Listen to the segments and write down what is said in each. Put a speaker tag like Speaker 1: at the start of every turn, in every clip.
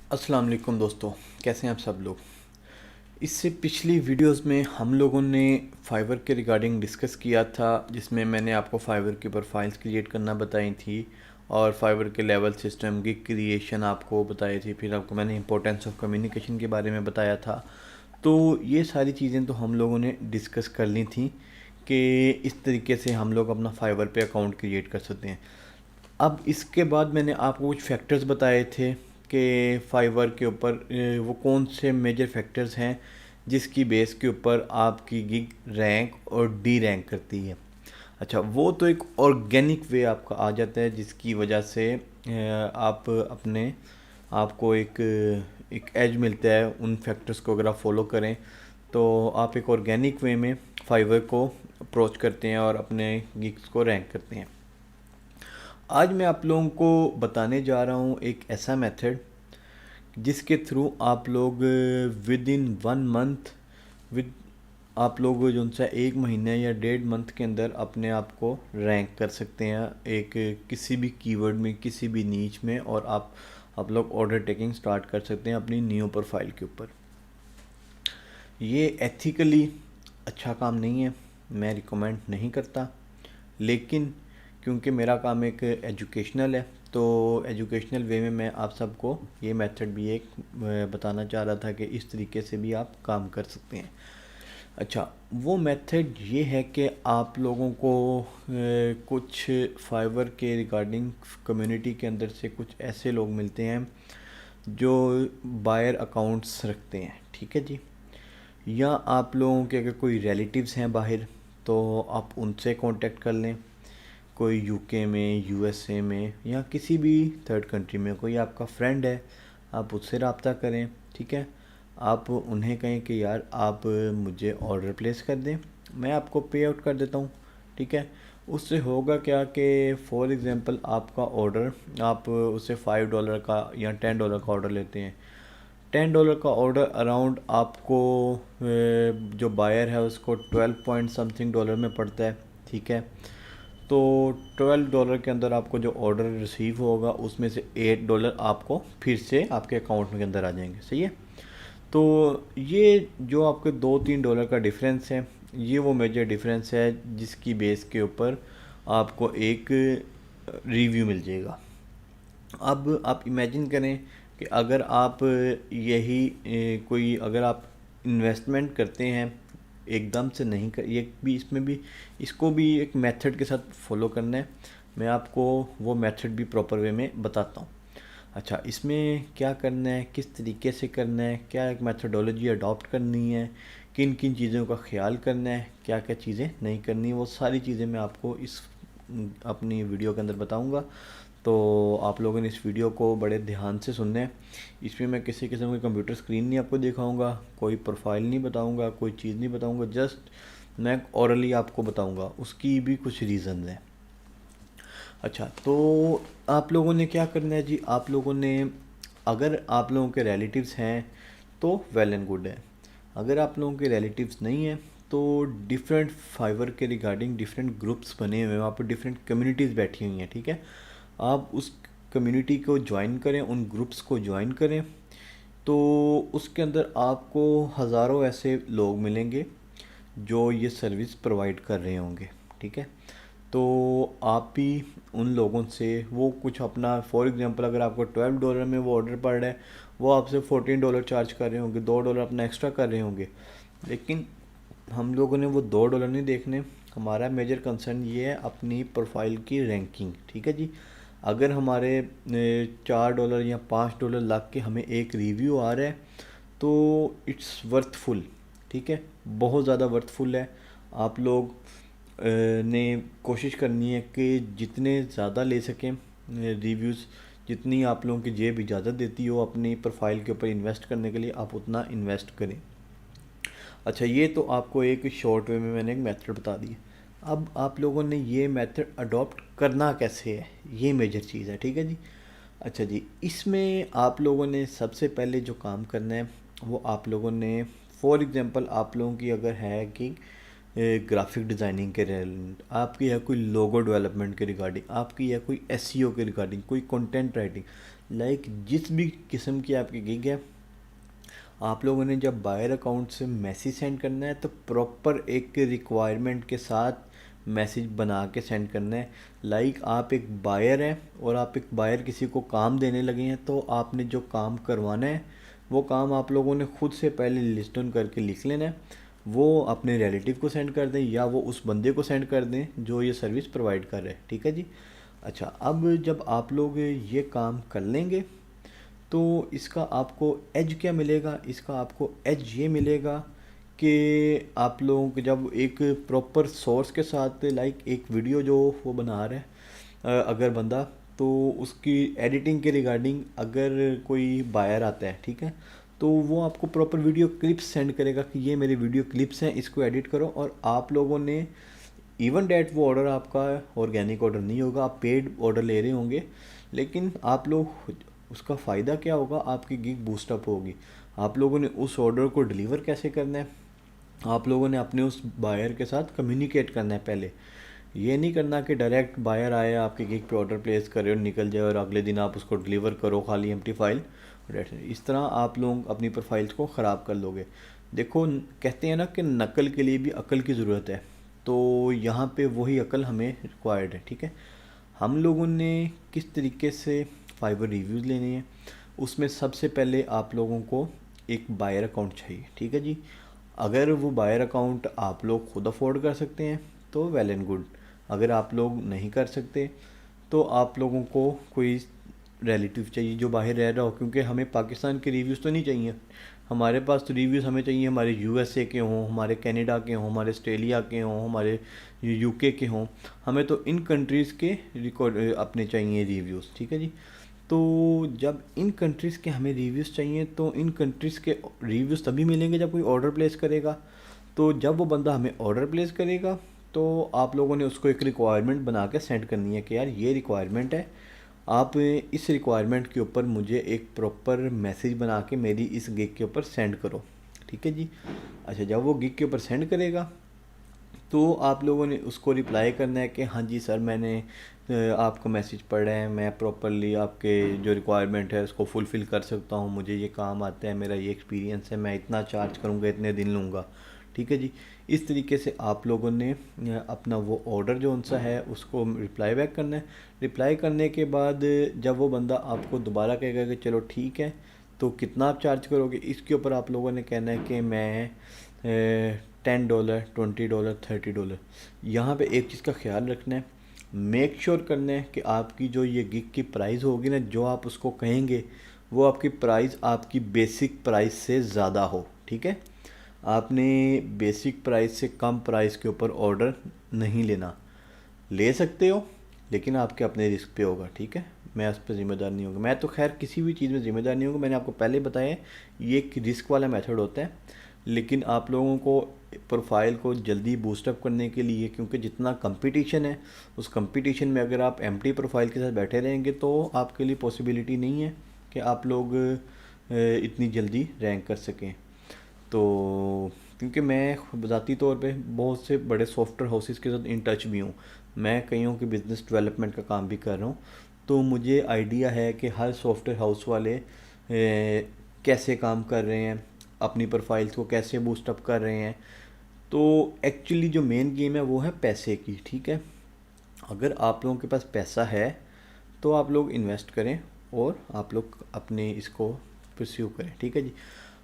Speaker 1: अस्सलाम वालेकुम दोस्तों, कैसे हैं आप सब लोग। इससे पिछली वीडियोस में हम लोगों ने फाइवर के रिगार्डिंग डिस्कस किया था, जिसमें मैंने आपको फाइवर के ऊपर फाइल्स क्रिएट करना बताई थी और फाइवर के लेवल सिस्टम की क्रिएशन आपको बताई थी। फिर आपको मैंने इंपॉर्टेंस ऑफ कम्युनिकेशन के बारे में बताया था। तो ये सारी चीज़ें तो हम लोगों ने डिस्कस कर ली थी कि इस तरीके से हम लोग अपना फाइवर पे अकाउंट क्रिएट कर सकते हैं। अब इसके बाद मैंने आपको कुछ फैक्टर्स बताए थे कि फाइवर के ऊपर वो कौन से मेजर फैक्टर्स हैं जिसकी बेस के ऊपर आपकी गिग रैंक और डी रैंक करती है। अच्छा, वो तो एक ऑर्गेनिक वे आपका आ जाता है जिसकी वजह से आप अपने आपको एक एज मिलता है उन फैक्टर्स को अगर आप फॉलो करें, तो आप एक ऑर्गेनिक वे में फाइवर को अप्रोच करते हैं और अपने गिग्स को रैंक करते हैं। आज मैं आप लोगों को बताने जा रहा हूँ एक ऐसा मेथड जिसके थ्रू आप लोग विद इन 1 मंथ विद आप लोग जो उनसे 1 महीने या 1.5 मंथ के अंदर अपने आप को रैंक कर सकते हैं एक किसी भी कीवर्ड में, किसी भी नीच में, और आप लोग ऑर्डर टेकिंग स्टार्ट कर सकते हैं अपनी न्यू प्रोफाइल के ऊपर। ये एथिकली अच्छा काम नहीं है, मैं रिकमेंड नहीं करता, लेकिन क्योंकि मेरा काम एक एजुकेशनल है तो एजुकेशनल वे में मैं आप सबको ये मेथड भी एक बताना चाह रहा था कि इस तरीके से भी आप काम कर सकते हैं। अच्छा, वो मेथड ये है कि आप लोगों को कुछ फाइवर के रिगार्डिंग कम्युनिटी के अंदर से कुछ ऐसे लोग मिलते हैं जो बायर अकाउंट्स रखते हैं, ठीक है जी। या आप लोगों के अगर कोई रिलेटिव्स हैं बाहर तो आप उनसे कांटेक्ट कर लें। कोई यूके में, यूएसए में, या किसी भी थर्ड कंट्री में कोई आपका फ्रेंड है, आप उससे रब्ता करें, ठीक है। आप उन्हें कहें कि यार आप मुझे ऑर्डर प्लेस कर दें, मैं आपको पे आउट कर देता हूँ, ठीक है। उससे होगा क्या कि फॉर एग्ज़ाम्पल आपका ऑर्डर, आप उससे $5 का या $10 का ऑर्डर लेते हैं। $10 का ऑर्डर अराउंड आपको जो बायर है उसको 12 पॉइंट समथिंग डॉलर में पड़ता है, ठीक है। तो $12 के अंदर आपको जो ऑर्डर रिसीव होगा उसमें से $8 आपको फिर से आपके अकाउंट के अंदर आ जाएंगे, सही है। तो ये जो आपके $2-3 का डिफरेंस है, ये वो मेजर डिफरेंस है जिसकी बेस के ऊपर आपको एक रिव्यू मिल जाएगा। अब आप इमेजिन करें कि अगर आप यही कोई अगर आप इन्वेस्टमेंट करते हैं एकदम से नहीं कर, ये भी इसमें भी इसको भी एक मेथड के साथ फॉलो करना है। मैं आपको वो मेथड भी प्रॉपर वे में बताता हूँ। अच्छा, इसमें क्या करना है, किस तरीके से करना है, क्या एक मेथडोलॉजी अडॉप्ट करनी है, किन किन चीज़ों का ख्याल करना है, क्या क्या चीज़ें नहीं करनी, वो सारी चीज़ें मैं आपको इस अपनी वीडियो के अंदर बताऊंगा। तो आप लोगों ने इस वीडियो को बड़े ध्यान से सुनना है। इसमें मैं किसी किस्म की कंप्यूटर स्क्रीन नहीं आपको दिखाऊंगा, कोई प्रोफाइल नहीं बताऊंगा, कोई चीज़ नहीं बताऊंगा, जस्ट मैं औरली आपको बताऊंगा। उसकी भी कुछ रीज़न है। अच्छा, तो आप लोगों ने क्या करना है जी, आप लोगों ने अगर आप लोगों के रिलेटिव्स हैं तो वेल एंड गुड है। अगर आप लोगों के रिलेटिव्स नहीं हैं तो डिफरेंट फाइवर के रिगार्डिंग डिफरेंट ग्रुप्स बने हुए हैं, वहाँ पर डिफरेंट कम्युनिटीज़ बैठी हुई हैं, ठीक है। आप उस कम्युनिटी को ज्वाइन करें, उन ग्रुप्स को ज्वाइन करें, तो उसके अंदर आपको हज़ारों ऐसे लोग मिलेंगे जो ये सर्विस प्रोवाइड कर रहे होंगे, ठीक है। तो आप भी उन लोगों से वो कुछ अपना, फॉर एग्ज़ाम्पल अगर आपको $12 में वो ऑर्डर पड़ रहा है, वो आपसे $14 चार्ज कर रहे होंगे, $2 अपना एक्स्ट्रा कर रहे होंगे। लेकिन हम लोगों ने वो $2 नहीं देखने, हमारा मेजर कंसर्न ये है अपनी प्रोफाइल की रैंकिंग, ठीक है जी। अगर हमारे $4 या $5 लग के हमें एक रिव्यू आ रहा है तो इट्स वर्थफुल, ठीक है, बहुत ज़्यादा वर्थफुल है। आप लोग ने कोशिश करनी है कि जितने ज़्यादा ले सकें रिव्यूज़, जितनी आप लोगों की जेब इजाज़त देती हो अपनी प्रोफाइल के ऊपर इन्वेस्ट करने के लिए, आप उतना इन्वेस्ट करें। अच्छा, ये तो आपको एक शॉर्ट वे में मैंने एक मेथड बता दी। अब आप लोगों ने ये मेथड अडॉप्ट करना कैसे है, ये मेजर चीज़ है, ठीक है जी। अच्छा जी, इसमें आप लोगों ने सबसे पहले जो काम करना है वो आप लोगों ने, फॉर एग्ज़ाम्पल आप लोगों की अगर है कि ग्राफिक डिज़ाइनिंग के रिलेटेड, आपकी है कोई लोगो डेवलपमेंट के रिगार्डिंग, आपकी है कोई एसईओ के रिगार्डिंग, कोई कंटेंट राइटिंग, जिस भी किस्म की आपकी गिग है, आप लोगों ने जब बायर अकाउंट से मैसेज सेंड करना है तो प्रॉपर एक रिक्वायरमेंट के साथ मैसेज बना के सेंड करना है। आप एक बायर हैं और आप एक बायर किसी को काम देने लगे हैं, तो आपने जो काम करवाना है वो काम आप लोगों ने खुद से पहले लिस्ट डाउन करके लिख लेना है। वो अपने रिलेटिव को सेंड कर दें या वो उस बंदे को सेंड कर दें जो ये सर्विस प्रोवाइड कर रहे हैं, ठीक है जी। अच्छा, अब जब आप लोग ये काम कर लेंगे तो इसका आपको एज क्या मिलेगा? इसका आपको एज ये मिलेगा कि आप लोगों को जब एक प्रॉपर सोर्स के साथ एक वीडियो जो वो बना रहा है अगर बंदा, तो उसकी एडिटिंग के रिगार्डिंग अगर कोई बायर आता है, ठीक है, तो वो आपको प्रॉपर वीडियो क्लिप्स सेंड करेगा कि ये मेरे वीडियो क्लिप्स हैं, इसको एडिट करो। और आप लोगों ने इवन डैट वो ऑर्डर आपका ऑर्गेनिक ऑर्डर नहीं होगा, आप पेड ऑर्डर ले रहे होंगे, लेकिन आप लोग उसका फ़ायदा क्या होगा, आपकी गिग बूस्टअप होगी। आप लोगों ने उस ऑर्डर को डिलीवर कैसे करना है, आप लोगों ने अपने उस बायर के साथ कम्युनिकेट करना है पहले। ये नहीं करना कि डायरेक्ट बायर आए आपके गिग पे ऑर्डर प्लेस करे और निकल जाए और अगले दिन आप उसको डिलीवर करो खाली एम्प्टी फाइल। इस तरह आप लोग अपनी प्रोफाइल्स को ख़राब कर लोगे। देखो, कहते हैं ना कि नकल के लिए भी अकल की ज़रूरत है, तो यहाँ पे वही अकल हमें रिक्वायर्ड है, ठीक है। हम लोगों ने किस तरीके से फाइवर रिव्यूज़ लेने हैं, उसमें सबसे पहले आप लोगों को एक बायर अकाउंट चाहिए, ठीक है जी। अगर वो बायर अकाउंट आप लोग खुद अफोर्ड कर सकते हैं तो वेल एंड गुड। अगर आप लोग नहीं कर सकते तो आप लोगों को कोई रिलेटिव चाहिए जो बाहर रह रहा हो, क्योंकि हमें पाकिस्तान के रिव्यूज़ तो नहीं चाहिए। हमारे पास तो रिव्यूज़ हमें चाहिए हमारे यूएसए के हों, हमारे कनाडा के हों, हमारे ऑस्ट्रेलिया के हों, हमारे यूके के हों। हमें तो इन कंट्रीज़ के रिकॉर्ड अपने चाहिए रिव्यूज़, ठीक है जी। तो जब इन कंट्रीज़ के हमें रिव्यूज़ चाहिए तो इन कंट्रीज़ के रिव्यूज़ तभी मिलेंगे जब कोई ऑर्डर प्लेस करेगा। तो जब वो बंदा हमें ऑर्डर प्लेस करेगा तो आप लोगों ने उसको एक रिक्वायरमेंट बना के सेंड करनी है कि यार ये रिक्वायरमेंट है, आप इस रिक्वायरमेंट के ऊपर मुझे एक प्रॉपर मैसेज बना के मेरी इस गिग के ऊपर सेंड करो, ठीक है जी। अच्छा, जब वो गिग के ऊपर सेंड करेगा तो आप लोगों ने उसको रिप्लाई करना है कि हाँ जी सर, मैंने आपका मैसेज पढ़ा है, मैं प्रॉपरली आपके जो रिक्वायरमेंट है उसको फुलफ़िल कर सकता हूँ, मुझे ये काम आता है, मेरा ये एक्सपीरियंस है, मैं इतना चार्ज करूँगा, इतने दिन लूँगा, ठीक है जी। इस तरीके से आप लोगों ने अपना वो ऑर्डर जो उनसा है उसको रिप्लाई बैक करना है। रिप्लाई करने के बाद जब वो बंदा आपको दोबारा कहेगा कि चलो ठीक है, तो कितना आप चार्ज करोगे, इसके ऊपर आप लोगों ने कहना है कि मैं $10, $20, $30। यहाँ पे एक चीज़ का ख्याल रखना है, मेक श्योर करना है कि आपकी जो ये गिग की प्राइस होगी ना, जो आप उसको कहेंगे वो आपकी प्राइस आपकी बेसिक प्राइस से ज़्यादा हो, ठीक है। आपने बेसिक प्राइस से कम प्राइस के ऊपर ऑर्डर नहीं लेना। ले सकते हो लेकिन आपके अपने रिस्क पे होगा, ठीक है। मैं उस पर ज़िम्मेदार नहीं होगा। मैं तो खैर किसी भी चीज़ में ज़िम्मेदार नहीं होगा, मैंने आपको पहले बताया ये एक रिस्क वाला मेथड होता है। लेकिन आप लोगों को प्रोफाइल को जल्दी बूस्टअप करने के लिए, क्योंकि जितना कंपटीशन है उस कंपटीशन में अगर आप एम्प्टी प्रोफाइल के साथ बैठे रहेंगे तो आपके लिए पॉसिबिलिटी नहीं है कि आप लोग इतनी जल्दी रैंक कर सकें। तो क्योंकि मैं ज़ाती तौर पे बहुत से बड़े सॉफ्टवेयर हाउसेस के साथ इन टच भी हूँ, मैं कईयों के बिज़नेस डेवलपमेंट का काम भी कर रहा हूँ, तो मुझे आइडिया है कि हर सॉफ्टवेयर हाउस वाले कैसे काम कर रहे हैं, अपनी प्रोफाइल्स को कैसे बूस्टअप कर रहे हैं। तो एक्चुअली जो मेन गेम है वो है पैसे की, ठीक है। अगर आप लोगों के पास पैसा है तो आप लोग इन्वेस्ट करें और आप लोग अपने इसको परस्यू करें, ठीक है जी।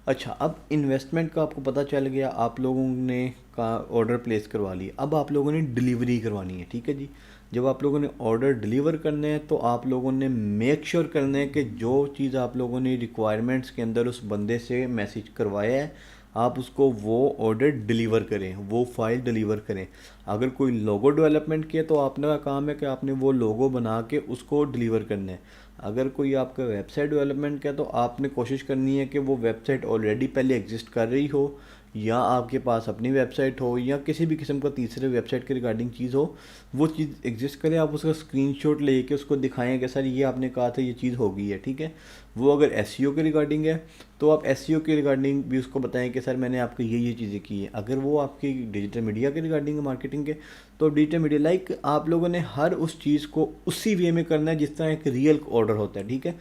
Speaker 1: अच्छा, अब इन्वेस्टमेंट का आपको पता चल गया, आप लोगों ने का ऑर्डर प्लेस करवा लिया, अब आप लोगों ने डिलीवरी करवानी है, ठीक है जी। जब आप लोगों ने ऑर्डर डिलीवर करने हैं तो आप लोगों ने मेक श्योर करना है कि जो चीज़ आप लोगों ने रिक्वायरमेंट्स के अंदर उस बंदे से मैसेज करवाया है, आप उसको वो ऑर्डर डिलीवर करें, वो फाइल डिलीवर करें। अगर कोई लोगो डेवलपमेंट किया तो आपका काम है कि आपने वो लोगो बना के उसको डिलीवर करना है। अगर कोई आपका वेबसाइट डेवलपमेंट का है तो आपने कोशिश करनी है कि वो वेबसाइट ऑलरेडी पहले एग्जिस्ट कर रही हो या आपके पास अपनी वेबसाइट हो या किसी भी किस्म का तीसरे वेबसाइट के रिगार्डिंग चीज़ हो, वो चीज़ एग्जिस्ट करे, आप उसका स्क्रीनशॉट लेके उसको दिखाएं कि सर ये आपने कहा था ये चीज़ हो गई है, ठीक है। वो अगर एसईओ के रिगार्डिंग है तो आप एसईओ के रिगार्डिंग भी उसको बताएं कि सर मैंने आपको ये चीज़ें की हैं। अगर वो आपकी डिजिटल मीडिया के रिगार्डिंग है, मार्केटिंग के, तो डिजिटल मीडिया लाइक आप लोगों ने हर उस चीज़ को उसी वे में करना है जिस तरह एक रियल ऑर्डर होता है, ठीक है।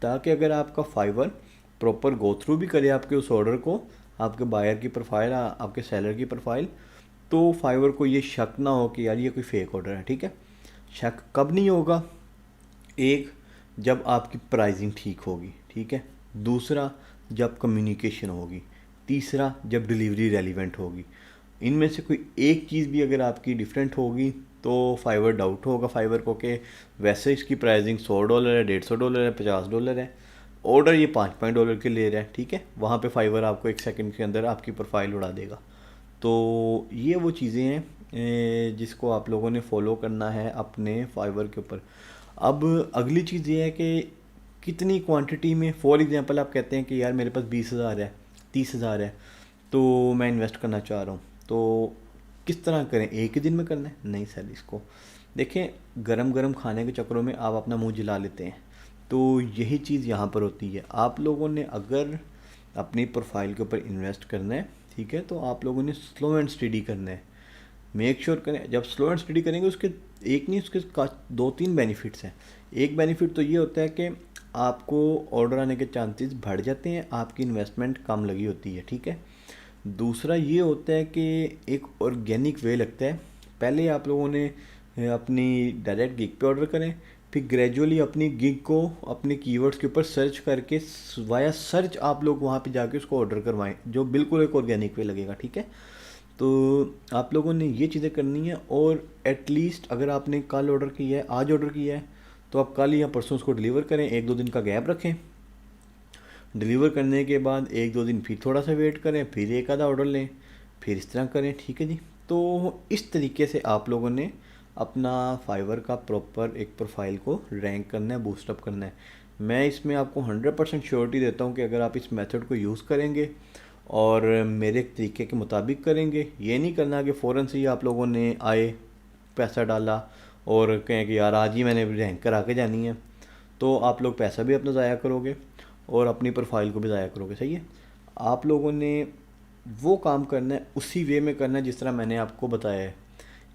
Speaker 1: ताकि अगर आपका फाइवर प्रॉपर गो थ्रू भी करे आपके उस ऑर्डर को, आपके बायर की प्रोफाइल, आपके सेलर की प्रोफाइल, तो फाइवर को ये शक ना हो कि यार ये कोई फेक ऑर्डर है, ठीक है। शक कब नहीं होगा? एक, जब आपकी प्राइसिंग ठीक होगी, ठीक है। दूसरा, जब कम्युनिकेशन होगी। तीसरा, जब डिलीवरी रेलिवेंट होगी। इनमें से कोई एक चीज़ भी अगर आपकी डिफरेंट होगी तो फाइवर डाउट होगा फाइवर को कि वैसे इसकी प्राइसिंग $100 है, $150 है, $50 है, ऑर्डर ये $5 के ले रहा है, ठीक है। वहाँ पे फाइवर आपको 1 सेकंड के अंदर आपकी प्रोफाइल उड़ा देगा। तो ये वो चीज़ें हैं जिसको आप लोगों ने फॉलो करना है अपने फाइवर के ऊपर। अब अगली चीज़ ये है कि कितनी क्वांटिटी में, फॉर एग्जांपल आप कहते हैं कि यार मेरे पास 20,000 है, 30,000 है, तो मैं इन्वेस्ट करना चाह रहा हूँ, तो किस तरह करें? एक ही दिन में करना है? नहीं सर, इसको देखें, गरम गरम खाने के चक्करों में आप अपना मुंह जला लेते हैं। तो यही चीज़ यहाँ पर होती है। आप लोगों ने अगर अपनी प्रोफाइल के ऊपर इन्वेस्ट करना है, ठीक है, तो आप लोगों ने स्लो एंड स्टडी करना है। मेक श्योर करें, जब स्लो एंड स्टडी करेंगे उसके एक नहीं, उसके 2-3 बेनिफिट्स हैं। एक बेनिफिट तो ये होता है कि आपको ऑर्डर आने के चांसेस बढ़ जाते हैं, आपकी इन्वेस्टमेंट कम लगी होती है, ठीक है। दूसरा ये होता है कि एक ऑर्गेनिक वे लगता है। पहले आप लोगों ने अपनी डायरेक्ट गिग पे ऑर्डर करें, फिर ग्रेजुअली अपनी गिग को अपने कीवर्ड्स के ऊपर सर्च करके वाया सर्च आप लोग वहाँ पे जाके उसको ऑर्डर करवाएं, जो बिल्कुल एक ऑर्गेनिक वे लगेगा, ठीक है। तो आप लोगों ने ये चीज़ें करनी है। और एटलीस्ट अगर आपने कल ऑर्डर किया है, आज ऑर्डर किया है, तो आप कल या परसों उसको डिलीवर करें, 1-2 दिन का गैप रखें। डिलीवर करने के बाद 1-2 दिन फिर थोड़ा सा वेट करें, फिर एक आधा ऑर्डर लें, फिर इस तरह करें, ठीक है जी। तो इस तरीके से आप लोगों ने अपना फाइवर का प्रॉपर एक प्रोफाइल को रैंक करना है, बूस्टअप करना है। मैं इसमें आपको 100% श्योरिटी देता हूँ कि अगर आप इस मेथड को यूज़ करेंगे और मेरे तरीके के मुताबिक करेंगे, ये नहीं करना कि फ़ौरन से ही आप लोगों ने आए, पैसा डाला और कहें कि यार आज ही मैंने रैंक करा के जानी है, तो आप लोग पैसा भी अपना ज़ाया करोगे और अपनी प्रोफाइल को भी ज़ाया करोगे, सही है। आप लोगों ने वो काम करना है, उसी वे में करना है जिस तरह मैंने आपको बताया है।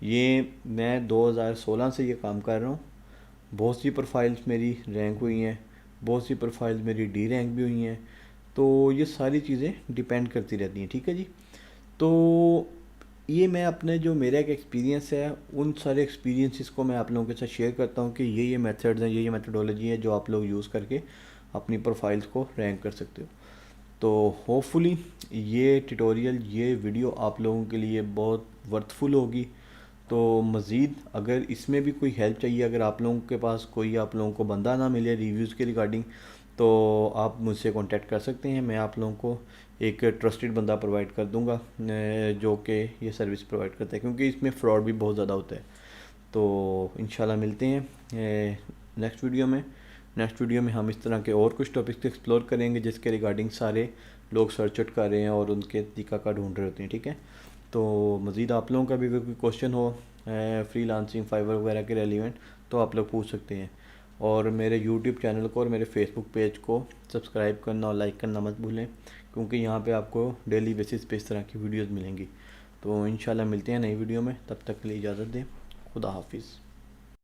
Speaker 1: ये मैं 2016 से ये काम कर रहा हूँ। बहुत सी प्रोफाइल्स मेरी रैंक हुई हैं, बहुत सी प्रोफाइल्स मेरी डी रैंक भी हुई हैं। तो ये सारी चीज़ें डिपेंड करती रहती हैं, ठीक है जी। तो ये मैं अपने जो मेरा एक एक्सपीरियंस है, उन सारे एक्सपीरियंसेस को मैं आप लोगों के साथ शेयर करता हूँ कि ये मेथड्स हैं, ये मेथडोलॉजी है जो आप लोग यूज़ करके अपनी प्रोफाइल्स को रैंक कर सकते हो। तो होपफुली ये ट्यूटोरियल, ये वीडियो आप लोगों के लिए बहुत वर्थफुल होगी। तो मज़ीद अगर इसमें भी कोई हेल्प चाहिए, अगर आप लोगों के पास कोई आप लोगों को बंदा ना मिले रिव्यूज़ के रिगार्डिंग, तो आप मुझसे कांटेक्ट कर सकते हैं। मैं आप लोगों को एक ट्रस्टेड बंदा प्रोवाइड कर दूंगा जो कि ये सर्विस प्रोवाइड करता है, क्योंकि इसमें फ़्रॉड भी बहुत ज़्यादा होता है। तो इंशाल्लाह मिलते हैं नेक्स्ट वीडियो में। नेक्स्ट वीडियो में हम इस तरह के और कुछ टॉपिक्स एक्सप्लोर करेंगे जिसके रिगार्डिंग सारे लोग सर्च आउट कर रहे हैं और उनके तरीका का ढूंढ रहे होते हैं, ठीक है। तो मज़ीद आप लोगों का भी अगर कोई क्वेश्चन हो फ्रीलांसिंग फाइवर वगैरह के रेलिवेंट, तो आप लोग पूछ सकते हैं। और मेरे यूट्यूब चैनल को और मेरे फेसबुक पेज को सब्सक्राइब करना और लाइक करना मत भूलें, क्योंकि यहाँ पे आपको डेली बेसिस पे इस तरह की वीडियोस मिलेंगी। तो इंशाल्लाह मिलते हैं नई वीडियो में, तब तक के लिए इजाज़त दें। खुदा हाफिज़।